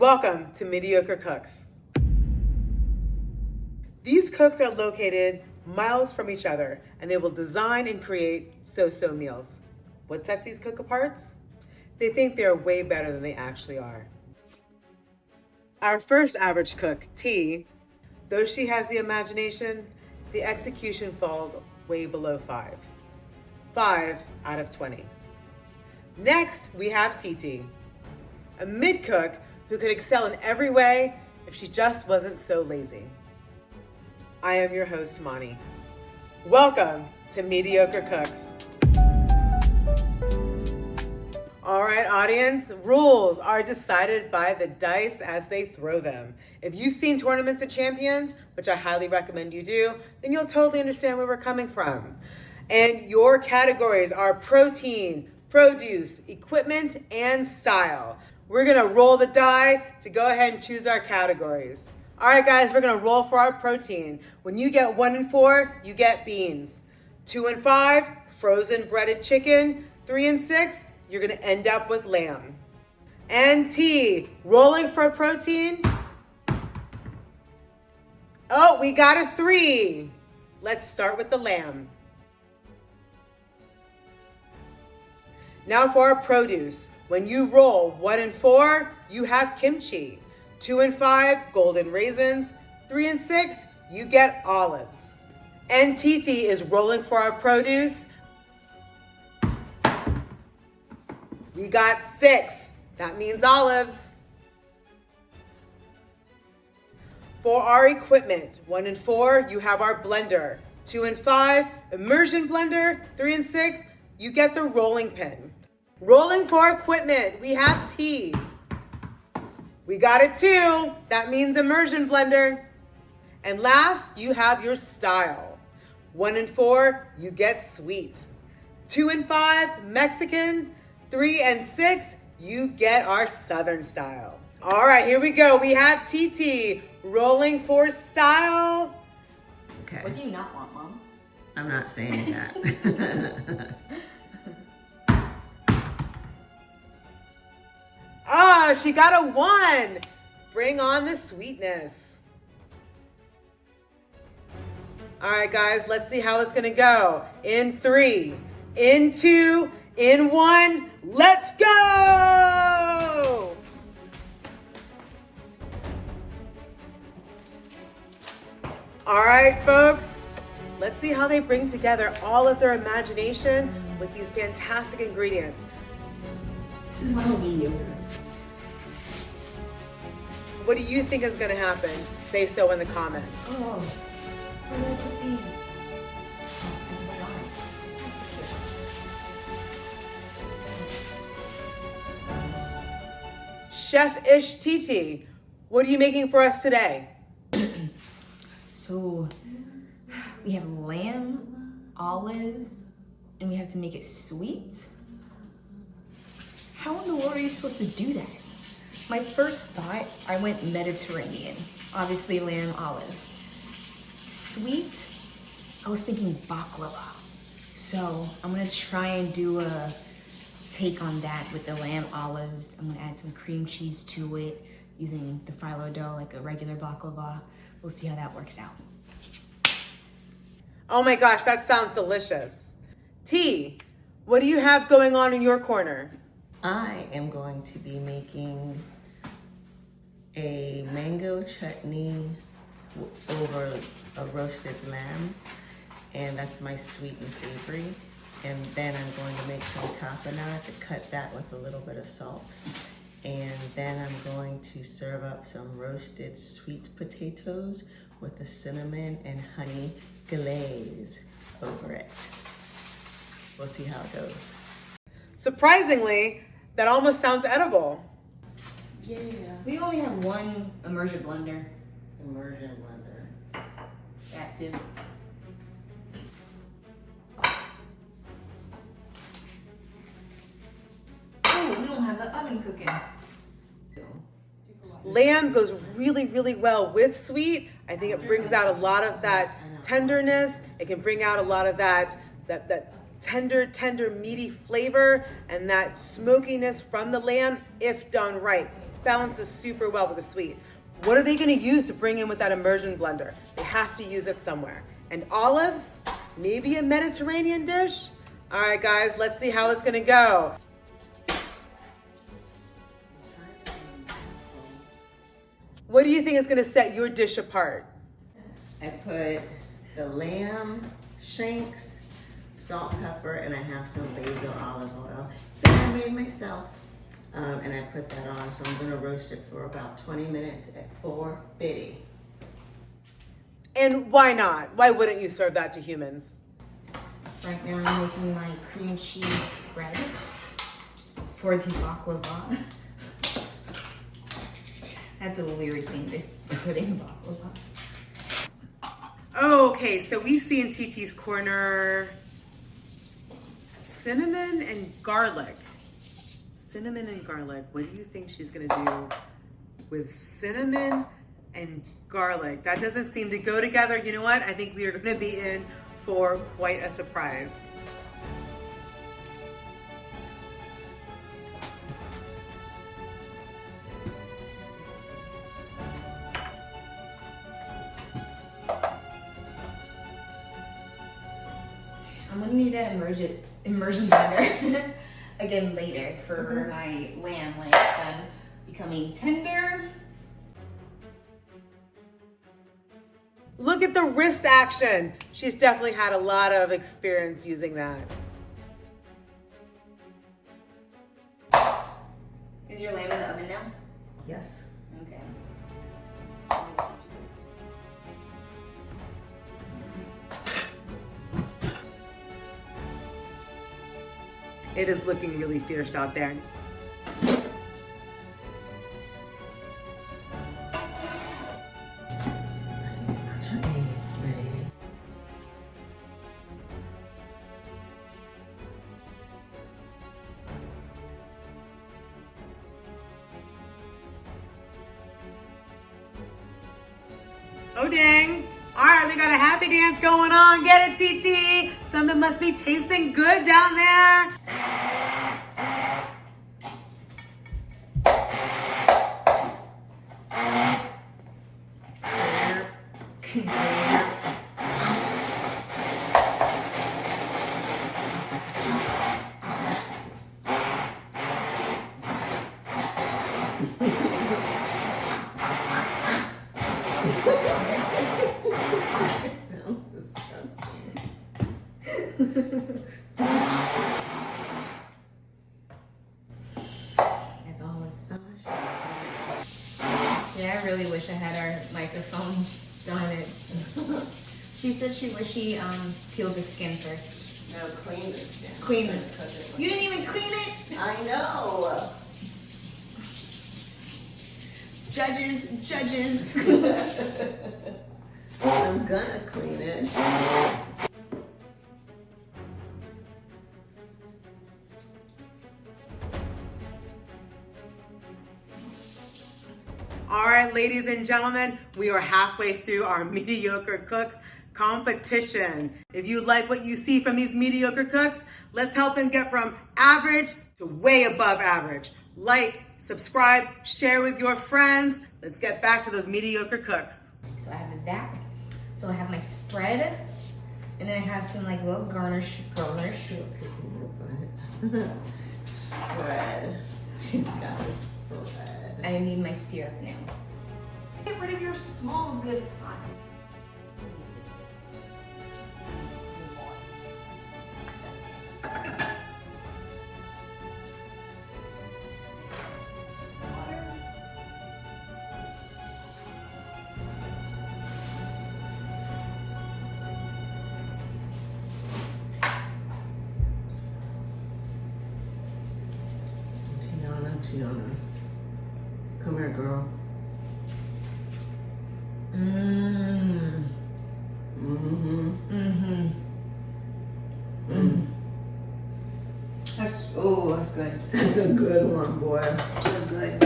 Welcome to Mediocre Cooks. These cooks are located miles from each other, and they will design and create so-so meals. What sets these cook aparts? They think they're way better than they actually are. Our first average cook, T, though she has the imagination, the execution falls way below 5. 5 out of 20. Next, we have TT, a mid-cook who could excel in every way if she just wasn't so lazy. I am your host, Monty. Welcome to Mediocre Cooks. All right, audience, rules are decided by the dice as they throw them. If you've seen Tournaments of Champions, which I highly recommend you do, then you'll totally understand where we're coming from. And your categories are protein, produce, equipment, and style. We're gonna roll the die to go ahead and choose our categories. All right, guys, we're gonna roll for our protein. When you get 1 and 4, you get beans. 2 and 5, frozen breaded chicken. 3 and 6, you're gonna end up with lamb. And T, rolling for protein. Oh, we got a 3. Let's start with the lamb. Now for our produce. When you roll 1 and 4, you have kimchi. 2 and 5, golden raisins. 3 and 6, you get olives. And TT is rolling for our produce. We got 6. That means olives. For our equipment, 1 and 4, you have our blender. 2 and 5, immersion blender. 3 and 6, you get the rolling pin. Rolling for equipment, we have T. We got a 2. That means immersion blender. And last, you have your style. 1 and 4, you get sweet. 2 and 5, Mexican. 3 and 6, you get our Southern style. All right, here we go. We have TT rolling for style. Okay. What do you not want, Mom? I'm not saying that. Ah, she got a 1. Bring on the sweetness. All right, guys, let's see how it's gonna go. In 3, in 2, in 1, let's go! All right, folks, let's see how they bring together all of their imagination with these fantastic ingredients. This is my mediocre. What do you think is gonna happen? Say so in the comments. Oh, where did I put these? Oh my God. Chef-ish TT, what are you making for us today? So, we have lamb, olives, and we have to make it sweet. How in the world are you supposed to do that? My first thought, I went Mediterranean. Obviously lamb, olives. Sweet, I was thinking baklava. So I'm gonna try and do a take on that with the lamb olives. I'm gonna add some cream cheese to it using the phyllo dough like a regular baklava. We'll see how that works out. Oh my gosh, that sounds delicious. T, what do you have going on in your corner? I am going to be making a mango chutney over a roasted lamb, and that's my sweet and savory. And then I'm going to make some tapenade to cut that with a little bit of salt. And then I'm going to serve up some roasted sweet potatoes with the cinnamon and honey glaze over it. We'll see how it goes. Surprisingly, that almost sounds edible. Yeah. We only have one immersion blender. Immersion blender. That too. Oh, we don't have the oven cooking. Lamb goes really, really well with sweet. I think it brings out a lot of that tenderness. It can bring out a lot of that tender, meaty flavor and that smokiness from the lamb if done right. balances super well with the sweet. What are they gonna use to bring in with that immersion blender? They have to use it somewhere. And olives, maybe a Mediterranean dish? All right, guys, let's see how it's gonna go. What do you think is gonna set your dish apart? I put the lamb shanks, salt, pepper, and I have some basil olive oil that I made myself. And I put that on, so I'm gonna roast it for about 20 minutes at 450. And why not? Why wouldn't you serve that to humans? Right now I'm making my cream cheese spread for the baklava. That's a weird thing to put in baklava. Okay, so we see in TT's corner cinnamon and garlic. Cinnamon and garlic. What do you think she's gonna do with cinnamon and garlic? That doesn't seem to go together. You know what? I think we are gonna be in for quite a surprise. I'm gonna need that immersion blender again later for my lamb when it's done becoming tender. Look at the wrist action. She's definitely had a lot of experience using that. Is your lamb in the oven now? Yes. Okay. It is looking really fierce out there. Chutney ready. Oh dang. All right, we got a happy dance going on. Get it, TT. Something must be tasting good down there. It sounds disgusting. That's all it's. Gosh. Yeah, I really wish I had our microphones. Darn it. She said she wished she peeled the skin first. No, clean the skin. Clean the skin. You didn't even clean it? I know. Judges, judges. I'm gonna clean it. All right, ladies and gentlemen, we are halfway through our Mediocre Cooks competition. If you like what you see from these mediocre cooks, let's help them get from average to way above average. Like, subscribe, share with your friends. Let's get back to those mediocre cooks. So I have that. So I have my spread, and then I have some like little garnish. Still kicking your butt. Spread. She's got a spread. I need my syrup now. Get rid of your small good pot. Tiana. Come here, girl. Mmm. Mm-hmm. Mm-hmm. Mm. That's good. That's a good one, boy. So good.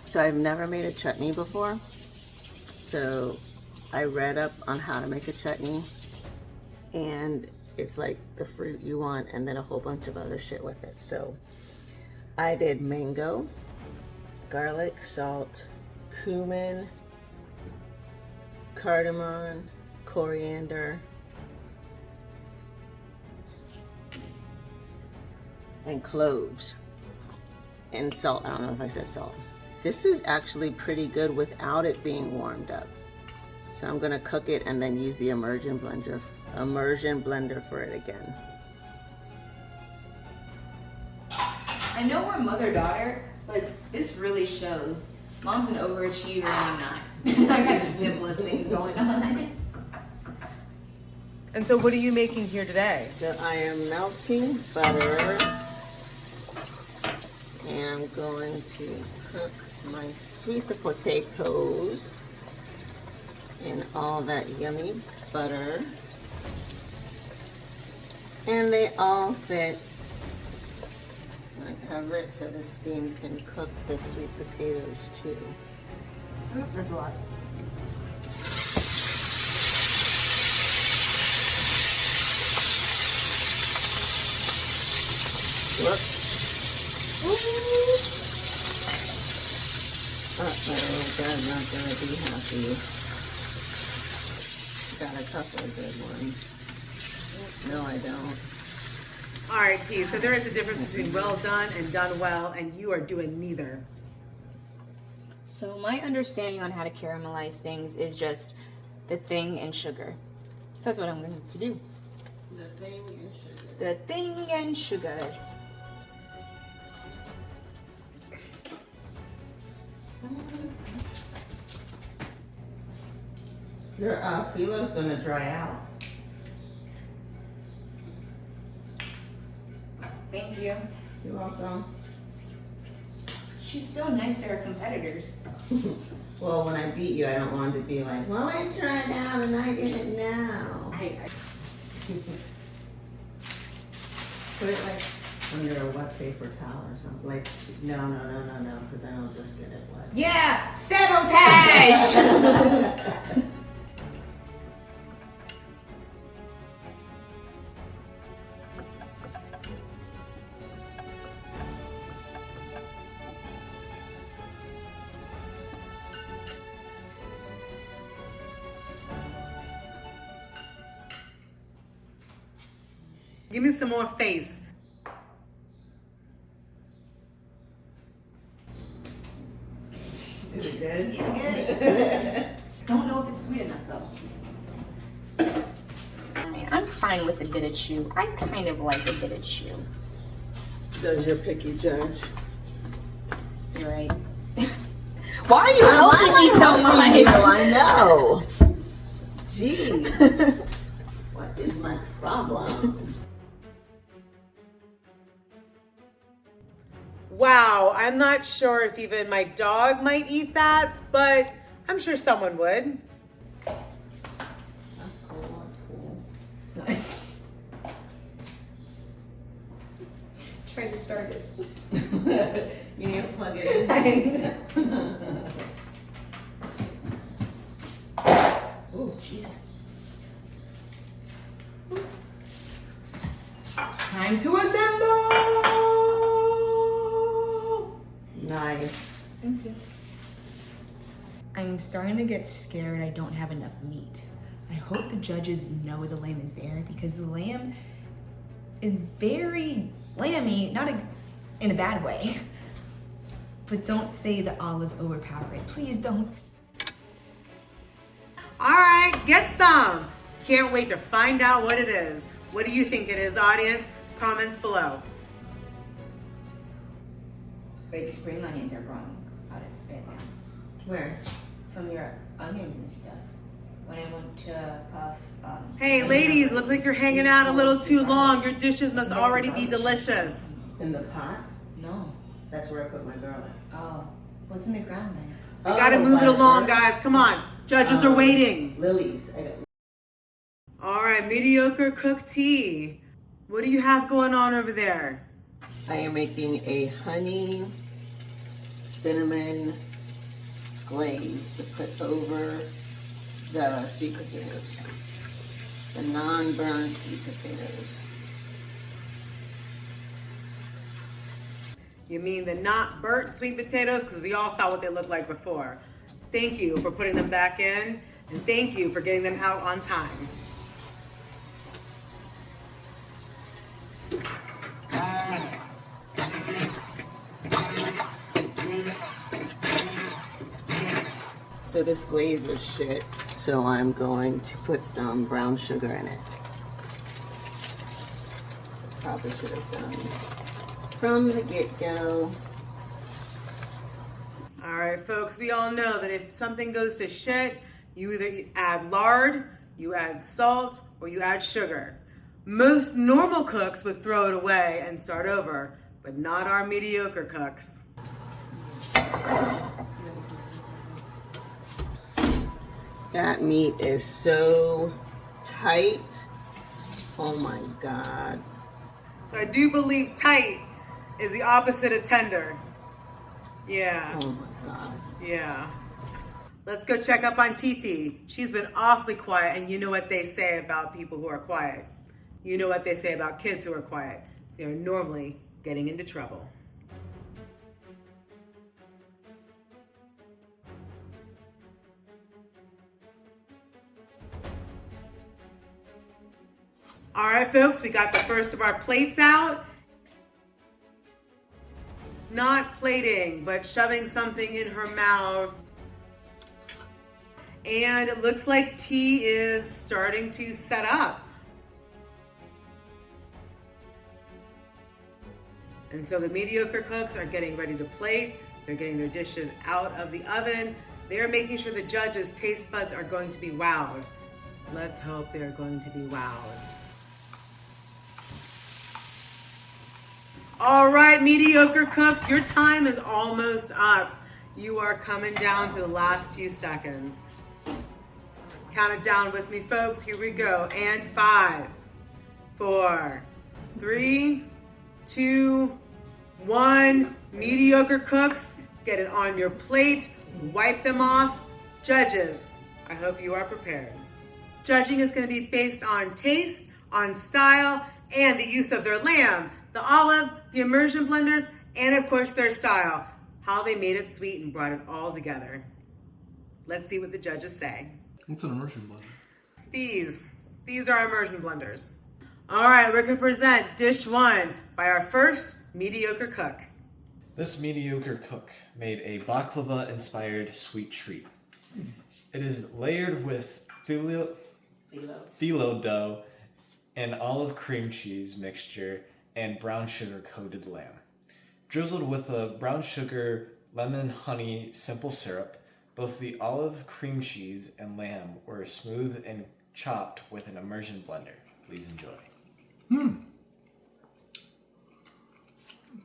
So I've never made a chutney before. So I read up on how to make a chutney. And it's like the fruit you want and then a whole bunch of other shit with it. So I did mango, garlic, salt, cumin, cardamom, coriander, and cloves, and salt. I don't know if I said salt. This is actually pretty good without it being warmed up. So I'm gonna cook it and then use the immersion blender for it again. I know we're mother-daughter, but this really shows. Mom's an overachiever and I'm not. I got the simplest things going on. And so what are you making here today? So I am melting butter, and I'm going to cook my sweet potatoes in all that yummy butter. And they all fit. I cover it so the steam can cook the sweet potatoes too. That's a lot. Whoops. Uh-oh, I'm not gonna be happy. Got a couple of good ones. No, I don't. All right, T, so there is a difference between well done and done well, and you are doing neither. So my understanding on how to caramelize things is just the thing and sugar. So that's what I'm going to do. The thing and sugar. The thing and sugar. Your philo's gonna dry out. Thank you. You're welcome. She's so nice to her competitors. Well, when I beat you, I don't want it to be like, well, I tried out and I didn't know. Put it like under a wet paper towel or something. Like, no, because then I'll just get it wet. Yeah, sabotage! Give me some more face. Is it good? Good. Don't know if it's sweet enough though. I mean, I'm fine with a bit of chew. I kind of like a bit of chew. Does your picky judge? You're right. Why are you helping me so much? I know. Jeez. What is my problem? Wow, I'm not sure if even my dog might eat that, but I'm sure someone would. That's cool, that's cool. It's nice. Try to start it. You need to plug it in. Oh, Jesus. Time to assemble! Nice. Thank you. I'm starting to get scared I don't have enough meat. I hope the judges know the lamb is there because the lamb is very lammy, not in a bad way. But don't say the olives overpower it. Please don't. All right, get some. Can't wait to find out what it is. What do you think it is, audience? Comments below. Like spring onions are growing out right now. Where? From your onions and stuff. When I went to puff. Hey, ladies, looks like you're hanging out a little too long. Your dishes must already be delicious. In the pot? No. That's where I put my garlic. Oh. What's in the ground then? We gotta move it along, guys. Come on. Judges are waiting. Lilies. All right, mediocre cooked tea. What do you have going on over there? I am making a honey cinnamon glaze to put over the sweet potatoes, the non-burned sweet potatoes. You mean the not burnt sweet potatoes? Because we all saw what they looked like before. Thank you for putting them back in, and thank you for getting them out on time. So this glaze is shit, so I'm going to put some brown sugar in it. Probably should have done from the get-go. All right, folks, we all know that if something goes to shit, you either add lard, you add salt, or you add sugar. Most normal cooks would throw it away and start over, but not our mediocre cooks. That meat is so tight. Oh my God. So I do believe tight is the opposite of tender. Yeah. Oh my God. Yeah. Let's go check up on Titi. She's been awfully quiet, and you know what they say about people who are quiet. You know what they say about kids who are quiet. They're normally getting into trouble. All right, folks, we got the first of our plates out. Not plating, but shoving something in her mouth. And it looks like tea is starting to set up. And so the mediocre cooks are getting ready to plate. They're getting their dishes out of the oven. They're making sure the judges' taste buds are going to be wowed. Let's hope they're going to be wowed. All right, mediocre cooks, your time is almost up. You are coming down to the last few seconds. Count it down with me, folks. Here we go. And 5, 4, 3, 2, 1. Mediocre cooks, get it on your plate. Wipe them off. Judges, I hope you are prepared. Judging is going to be based on taste, on style, and the use of their lamb, the olive, the immersion blenders, and of course their style. How they made it sweet and brought it all together. Let's see what the judges say. What's an immersion blender? These are immersion blenders. All right, we're gonna present dish 1 by our first mediocre cook. This mediocre cook made a baklava-inspired sweet treat. It is layered with phyllo dough and olive cream cheese mixture and brown sugar coated lamb. Drizzled with a brown sugar, lemon, honey, simple syrup, both the olive cream cheese and lamb were smooth and chopped with an immersion blender. Please enjoy.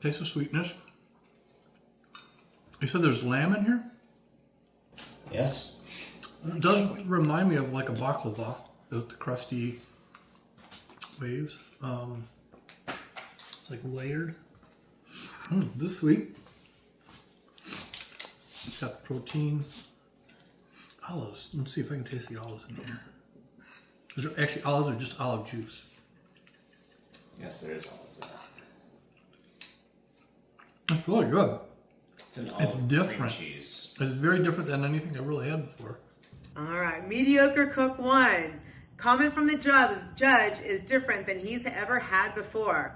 Taste of sweetness. You said there's lamb in here? Yes? It does remind me of like a baklava, the crusty waves. It's like layered. This is sweet. It's got protein. Olives. Let's see if I can taste the olives in here. Is there actually olives or just olive juice? Yes, there is olives in it. It's really good. It's an olive different. cream cheese. It's very different than anything I've really had before. All right, mediocre cook 1. Comment from the judge is different than he's ever had before.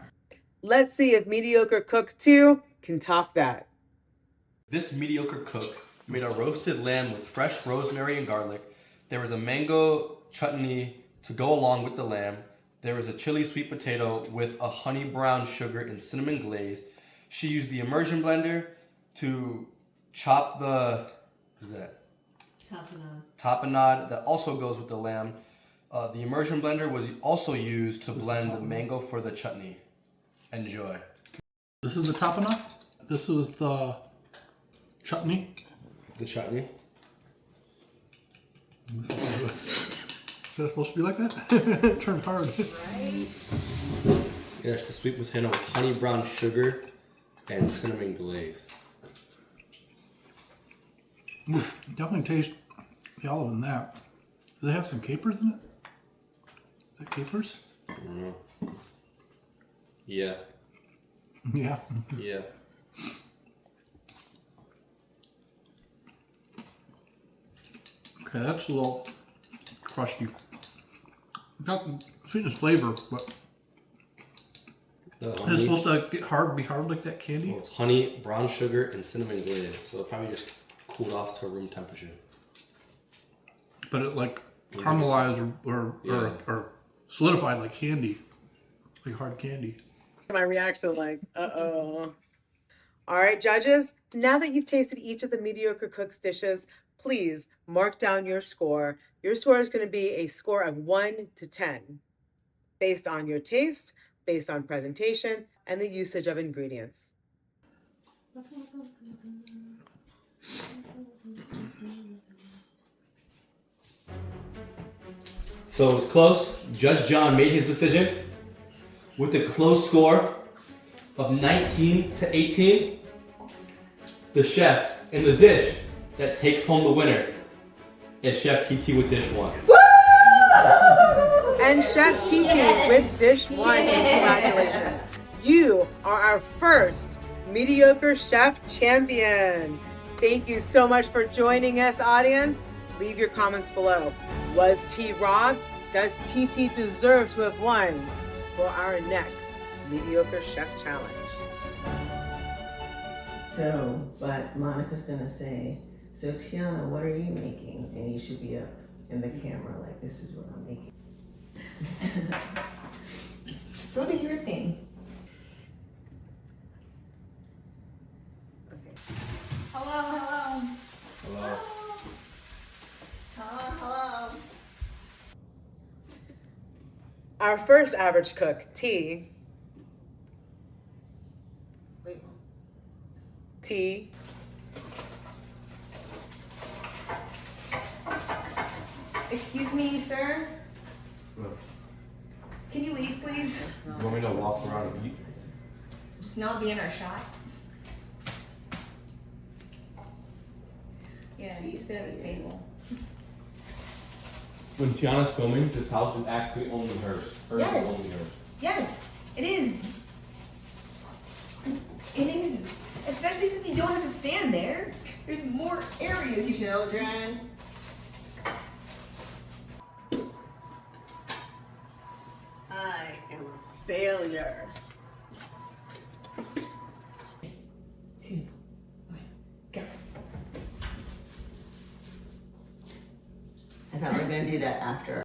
Let's see if mediocre cook 2 can top that. This mediocre cook made a roasted lamb with fresh rosemary and garlic. There was a mango chutney to go along with the lamb. There was a chili sweet potato with a honey brown sugar and cinnamon glaze. She used the immersion blender to chop the, what is that? Tapenade that also goes with the lamb. The immersion blender was also used to blend the mango for the chutney. Enjoy. This is the tapenade. This was the chutney. The chutney. Is that supposed to be like that? It turned hard. Right? Yes, the sweet potato with honey brown sugar and cinnamon glaze. Ooh, definitely taste the olive in that. Does it have some capers in it? Is that capers? Yeah. Yeah. Yeah. Okay, that's a little crusty. Got the sweetness flavor, but The is it honey, supposed to be hard like that candy? well, it's honey, brown sugar, and cinnamon glaze. So it probably just cooled off to room temperature. But it like Yeah, caramelized Yeah. or solidified like candy, like hard candy. My reaction like, uh-oh. All right, judges, now that you've tasted each of the Mediocre Cooks dishes, please mark down your score. Your score is going to be a score of 1 to 10, based on your taste, based on presentation, and the usage of ingredients. So it was close. Judge John made his decision with a close score of 19 to 18. The chef in the dish that takes home the winner is Chef TT with dish 1. And Chef TT with dish 1, congratulations. You are our first Mediocre Chef champion. Thank you so much for joining us, audience. Leave your comments below. Was T robbed? Does TT deserve to have won for our next Mediocre Chef Challenge? So, but Monica's gonna say, so Tiana, what are you making? And you should be up in the camera like, this is what I'm making. Go to your thing. Okay. Hello. Hello. Hello. Our first average cook, T. T. Excuse me, sir. What? Can you leave, please? You want me to walk around and eat? Just not be in our shot. Yeah, you sit at the table. When Tiana's filming, this house is actually only hers. Hers Yes. is only hers. Yes, it is. It is. Especially since you don't have to stand there. There's more areas you can. Children. I am a failure. 2, 1, go. I thought we were gonna do that after